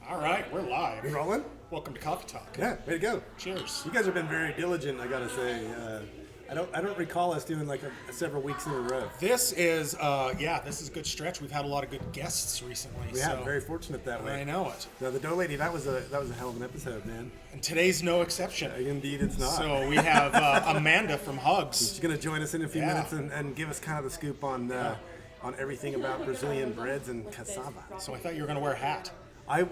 All right, we're live. You rolling? Welcome to Coffee Talk. Yeah, way to go. Cheers. You guys have been very diligent, I gotta say. I don't recall us doing like several weeks in a row. This is this is a good stretch. We've had a lot of good guests recently. We have, very fortunate that way. I know it. Now, the Dough Lady, that was a hell of an episode, man. And today's no exception. Indeed, it's not. So we have Amanda from Hugs. She's gonna join us in a few minutes and give us kind of the scoop on everything about Brazilian breads and cassava. So I thought you were going to wear a hat. I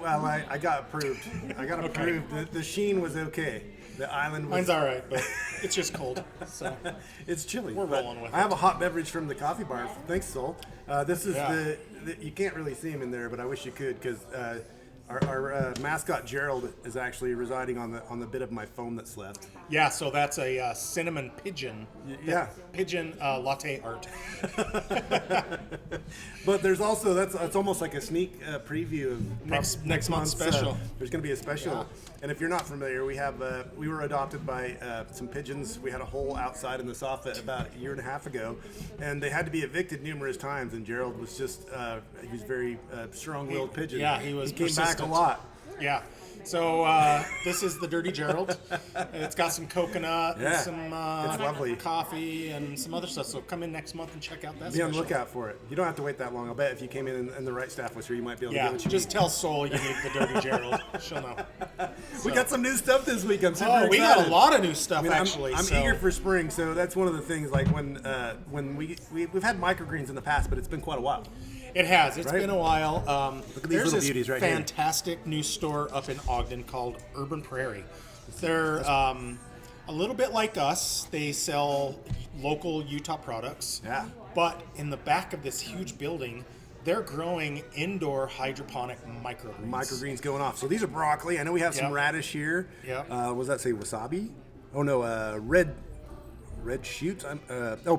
got approved. I got approved. The sheen was okay. The island was... Mine's all right, but it's just cold. So it's chilly. We're rolling with it. I have a hot beverage from the coffee bar. Thanks, Sol. This is the you can't really see him in there, but I wish you could because our mascot Gerald is actually residing on the bit of my foam that's left. Yeah, so that's a cinnamon pigeon. Yeah. Pigeon latte art. But there's also that's almost like a sneak preview of next month's special. There's going to be a special, and if you're not familiar, we were adopted by some pigeons. We had a hole outside in the soffit about a year and a half ago, and they had to be evicted numerous times. And Gerald was just he was very strong-willed pigeon. Yeah, he was. He came persistent. back a lot. Yeah. So this is the Dirty Gerald. It's got some coconut and some it's lovely. coffee and some other stuff. So come in next month and check out that. Be on the lookout for it. You don't have to wait that long. I'll bet if you came in and the right staff was here, you might be able to get what you just need. tell Sol you need the Dirty Gerald. She'll know. We got some new stuff this week. I'm super excited. We got a lot of new stuff actually. I'm eager for spring, so that's one of the things. Like when we've had microgreens in the past, but it's been quite a while. It has. It's been a while. Look at these little beauties right here. There's this fantastic new store up in Ogden called Urban Prairie. They're a little bit like us. They sell local Utah products. Yeah. But in the back of this huge building, they're growing indoor hydroponic microgreens. Microgreens going off. So these are broccoli. I know we have some radish here. Yeah. What does that say? Wasabi? Oh no, red shoots.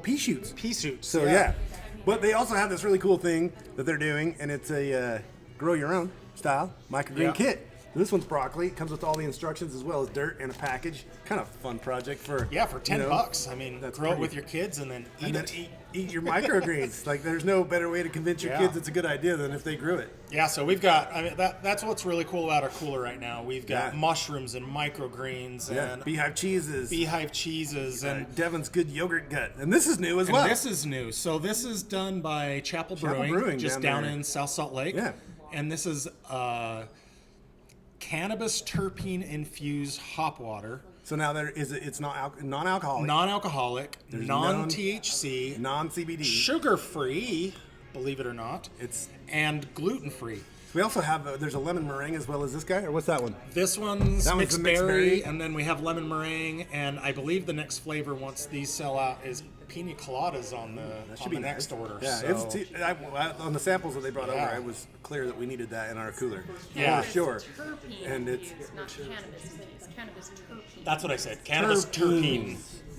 Pea shoots. Pea shoots. So yeah. But they also have this really cool thing that they're doing, and it's a grow your own style microgreen kit. This one's broccoli. It comes with all the instructions as well as dirt and a package. Kind of fun project for for $10. I mean, grow it with your kids and then eat your microgreens. Like there's no better way to convince your kids it's a good idea than if they grew it. Yeah, so we've got. I mean, that's what's really cool about our cooler right now. We've got mushrooms and microgreens and beehive cheeses, and Devon's good yogurt gut. And this is new as well. This is new. So this is done by Chapel Brewing just down in South Salt Lake. Yeah. And this is cannabis terpene infused hop water. So now it's non-alcoholic. Non-alcoholic, non-THC, non-CBD, sugar-free, believe it or not. And gluten-free. We also have there's a lemon meringue as well as this guy, or what's that one? This one's mixed berry, and then we have lemon meringue, and I believe the next flavor once these sell out is pina coladas on the next order. Yeah, so. on the samples that they brought over, it was clear that we needed that in our cooler. Yeah, for sure. Terpene, and it's not cannabis. It's cannabis terpene. That's what I said. Cannabis terpene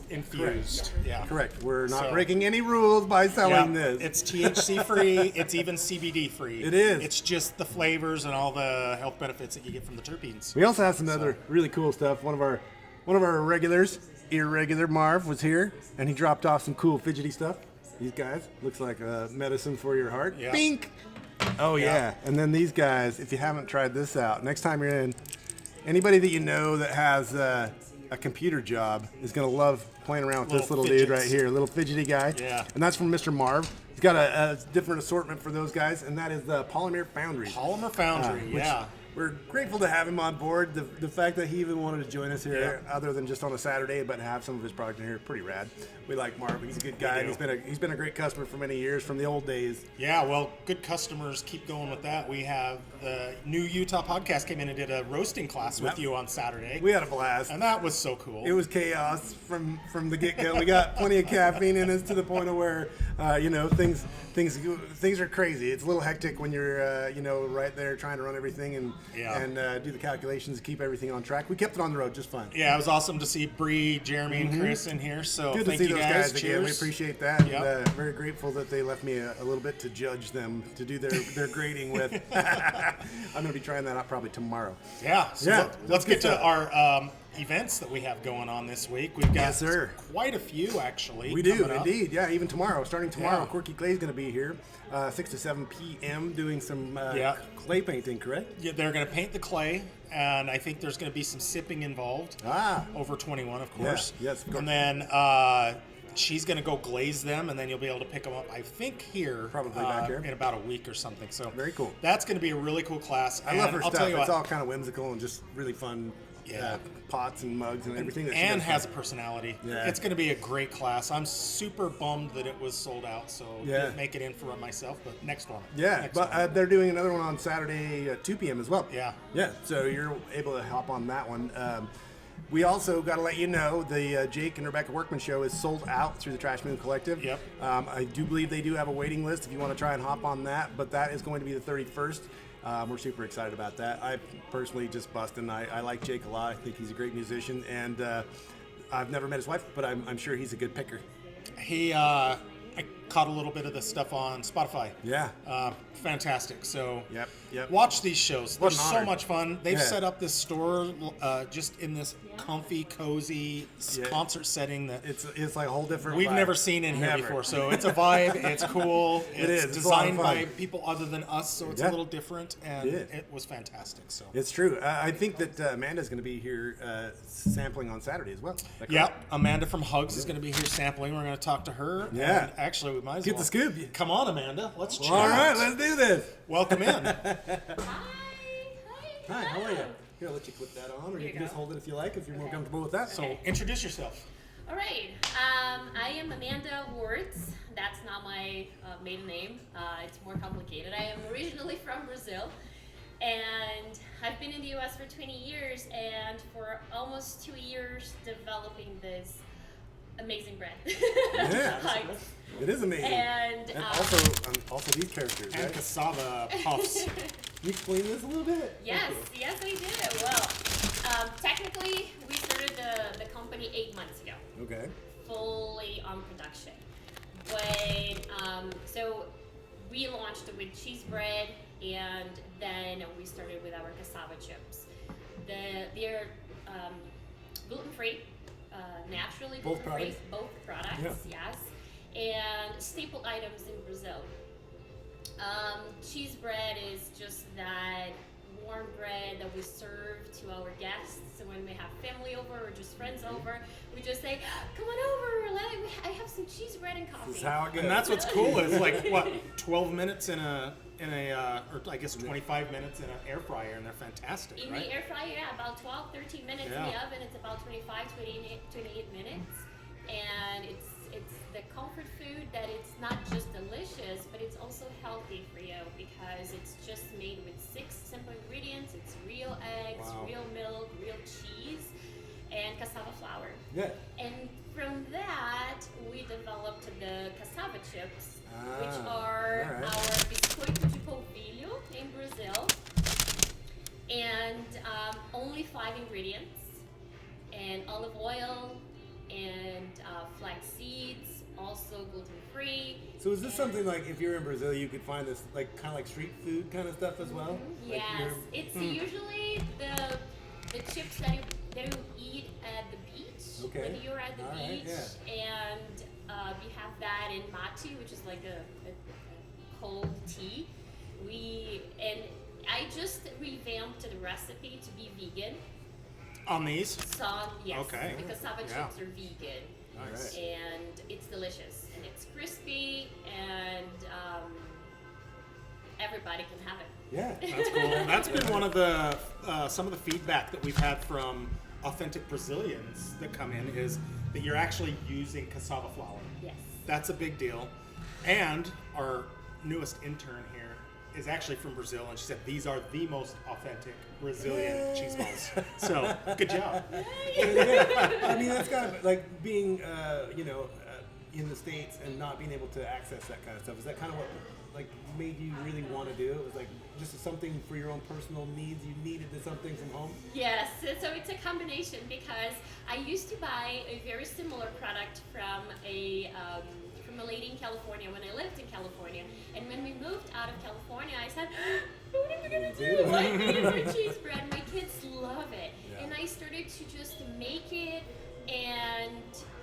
infused. Correct. Yeah. Correct. We're not breaking any rules by selling this. It's THC free. It's even CBD free. It is. It's just the flavors and all the health benefits that you get from the terpenes. We also have some other really cool stuff. One of our regulars, Irregular Marv, was here, and he dropped off some cool fidgety stuff. These guys looks like medicine for your heart. Yeah. Bink. Oh yeah. And then these guys, if you haven't tried this out, next time you're in, anybody that you know that has a computer job is going to love playing around with this little dude right here, a little fidgety guy. Yeah. And that's from Mr. Marv. He's got a different assortment for those guys, and that is the Polymer Foundry. Polymer Foundry, yeah. We're grateful to have him on board. The fact that he even wanted to join us here, other than just on a Saturday, but have some of his product in here, pretty rad. We like Marv. He's a good guy. And he's been a great customer for many years from the old days. Yeah, well, good customers keep going with that. We have the new Utah podcast came in and did a roasting class with you on Saturday. We had a blast, and that was so cool. It was chaos from the get go. We got plenty of caffeine in us to the point of where things are crazy. It's a little hectic when you're right there trying to run everything and do the calculations, keep everything on track. We kept it on the road just fine. Yeah, it was awesome to see Bree, Jeremy, and Chris in here. So good thank to see you those guys again. Cheers. We appreciate that. And very grateful that they left me a little bit to judge them, to do their grading with. I'm going to be trying that out probably tomorrow. Yeah. So let's get to our events that we have going on this week. We've got Yes, sir. quite a few, actually. We do, coming up. indeed. Yeah, even tomorrow. Starting tomorrow, Yeah. Quirky Clay's going to be here, 6 to 7 p.m. doing some clay painting, correct? Yeah, they're going to paint the clay, and I think there's going to be some sipping involved. Over 21, of course. yes, of course. And then she's going to go glaze them, and then you'll be able to pick them up, I think, here. Probably back here. In about a week or something. So Very cool. That's going to be a really cool class. I love her I'll stuff. Tell you It's what, all kind of whimsical and just really fun. Yeah. Pots and mugs and everything. That she and does. has a personality. Yeah. It's going to be a great class. I'm super bummed that it was sold out, so didn't make it in for myself, but next one. Yeah, Next but one. they're doing another one on Saturday at 2 p.m. as well. Yeah. Yeah, so you're able to hop on that one. We also got to let you know the Jake and Rebecca Workman show is sold out through the Trash Moon Collective. Yep. I do believe they do have a waiting list if you want to try and hop on that, but that is going to be the 31st. We're super excited about that. I personally just busting. I like Jake a lot. I think he's a great musician, and I've never met his wife, but I'm sure he's a good picker. I caught a little bit of the stuff on Spotify. Yeah. Fantastic. So Yep. watch these shows. They're What an so honor. much fun. They've Yeah. set up this store just in this comfy, cozy concert setting that It's like a whole different we've vibe. never seen in here Never. before. So it's a vibe. It's cool. It is. It's It's a lot of designed fun. by people other than us, so it's Yeah. a little different, and It is. it was fantastic. So It's true. I think that Amanda's going to be here sampling on Saturday as well. Is that yeah, correct? Amanda from Hugs is going to be here sampling. We're going to talk to her. Yeah. And actually, we might as Get well the scoop. Come on, Amanda. Let's chat. All right, let's do this. Welcome in. Hi, how are you? Here, I'll let you clip that on, or you Here can you just go. hold it if you like, if you're more comfortable with that. So introduce yourself. All right. I am Amanda Wards. That's not my maiden name. It's more complicated. I am originally from Brazil, and I've been in the U.S. for 20 years, and for almost 2 years developing this amazing brand. Yeah. Hugs. It is amazing. And, also these characters, And right? cassava puffs. Can you explain this a little bit? Yes, yes, I did. Well, technically, we started the company 8 months ago. Okay. Fully on production. But so we launched with cheese bread, and then we started with our cassava chips. They're gluten-free, naturally Both gluten-free. products? Both products, Yeah. yes. And staple items in Brazil. Cheese bread is just that warm bread that we serve to our guests. So when we have family over or just friends over, we just say, "Come on over. I have some cheese bread and coffee." This is how it goes. And that's what's cool. Is like what 12 minutes in a or I guess 25 minutes in an air fryer, and they're fantastic, In right? the air fryer, yeah, about 12, 13 minutes. Yeah. In the oven, it's about 25, 28 minutes. And it's the comfort food that it's not just delicious, but it's also healthy for you because it's just made with 6 simple ingredients. It's real eggs, Wow. real milk, real cheese, and cassava flour. Yeah. And from that, we developed the cassava chips, which Ah, are all right. our biscoito de polvilho in Brazil. And only 5 ingredients, and olive oil, and flax seeds, also gluten-free. So is this something like if you're in Brazil, you could find this like kind of like street food kind of stuff as well? Like Yes, it's usually the chips that you eat at the beach Okay. when you're at the All right, beach, and you have that in mate, which is like a cold tea. I just revamped the recipe to be vegan. On these. So yes, Okay. the cassava Yeah. chips are vegan. Nice. Right. And it's delicious and it's crispy and everybody can have it. Yeah. That's cool. And that's been one of the some of the feedback that we've had from authentic Brazilians that come in is that you're actually using cassava flour. Yes. That's a big deal. And our newest intern here is actually from Brazil, and she said these are the most authentic Brazilian cheese balls. So good job. I mean, that's kind of like being, in the States and not being able to access that kind of stuff. Is that kind of what like made you really want to do it? Was like just something for your own personal needs? You needed something from home? Yes, so it's a combination because I used to buy a very similar product from a lady in California when I lived in California. And when we moved out of California, I said, what are we going to do? I need more cheese bread. My kids love it. Yeah. And I started started to just make it, and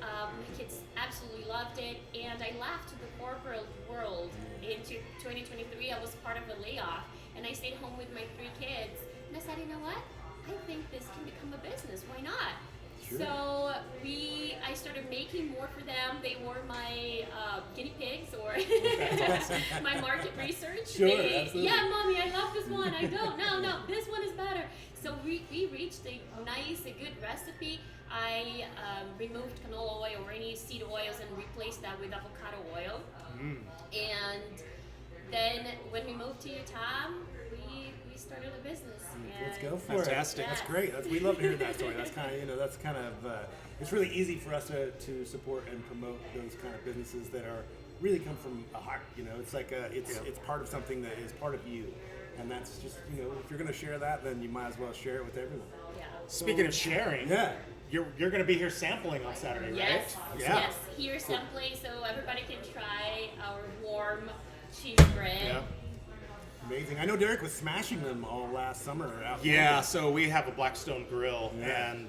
my kids absolutely loved it. And I left the corporate world into 2023. I was part of a layoff, and I stayed home with my 3 kids. And I said, you know what? I think this can become a business. Why not? Sure. So I started making more for them. They were my guinea pigs, or my market research. Sure, absolutely. Yeah, mommy, I love this one. I don't. No, this one is better. So we reached a good recipe. I removed canola oil or any seed oils and replaced that with avocado oil. And then when we moved to Utah, we started a business. Let's go for Fantastic. it. That's great. We love to hear that story. That's kind of it's really easy for us to support and promote those kind of businesses that are really come from a heart. It's like it's part of something that is part of you, and that's just if you're going to share that, then you might as well share it with everyone. Yeah. Speaking of sharing, you're going to be here sampling on Saturday, right? Yes. Yeah. Yes. Here sampling, so everybody can try our warm cheese bread. Yeah. Amazing. I know Derek was smashing them all last summer. Out Yeah, so we have a Blackstone grill, Yeah. and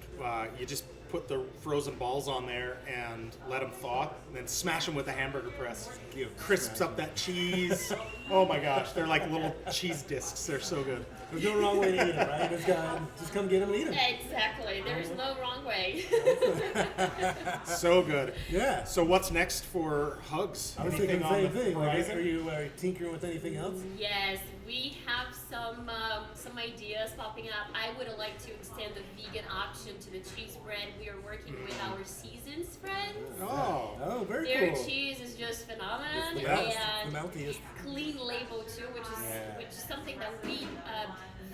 you just put the frozen balls on there and let them thaw, and then smash them with a hamburger press. Crisps up that cheese. Oh my gosh, they're like little cheese discs. They're so good. There's no wrong way to eat them, right? Just come get them and eat them. Exactly. There's no wrong way. So good. Yeah. So what's next for Hugs? I was Anything thinking the on same thing. Like, horizon? are you tinkering with anything else? Yes, we have some ideas popping up. I would like to extend the vegan option to the cheese bread. We are working with our Seasons friends. Oh, very Their cool. cheese is just phenomenal, It's the best. and The meltiest. clean label too, which is something that we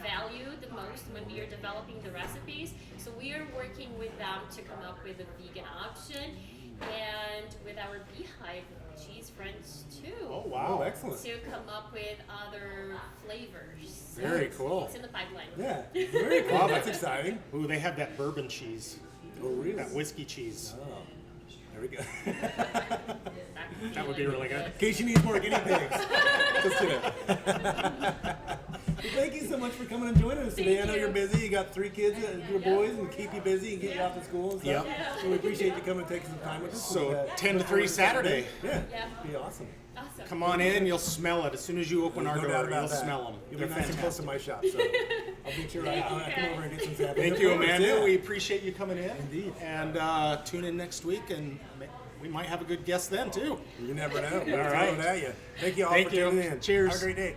value the most when we are developing the recipes. So we are working with them to come up with a vegan option, and with our beehive cheese friends too. Oh wow. Oh, excellent. To come up with other flavors. So Very it's- cool. It's in the pipeline. Yeah. Very cool. That's exciting. Ooh, they have that bourbon cheese, Oh, really? that whiskey cheese. Oh, there we go. That would be really good. In case you need more guinea pigs. Just kidding. Well, thank you so much for coming and joining us today. Thank I know you. you're busy. You got 3 kids, your boys, and keep you busy and get you off to school and stuff. Yep. So we appreciate you coming and taking some time with us. So, And, 10 to 3 Saturday. Yeah. Yeah. Be awesome. Awesome. Come on in, you'll smell it. As soon as you open our No doubt door, about you'll that. smell them. You'll They're be nice and close to fantastic. my shop, so I'll make sure I come over and get some samples. Thank you, Of course, Amanda. yeah. We appreciate you coming in. Indeed. And tune in next week, and we might have a good guest then, too. You never know. All right. Throw it at you. Thank you all Thank for you. tuning in. Cheers. Have a great day.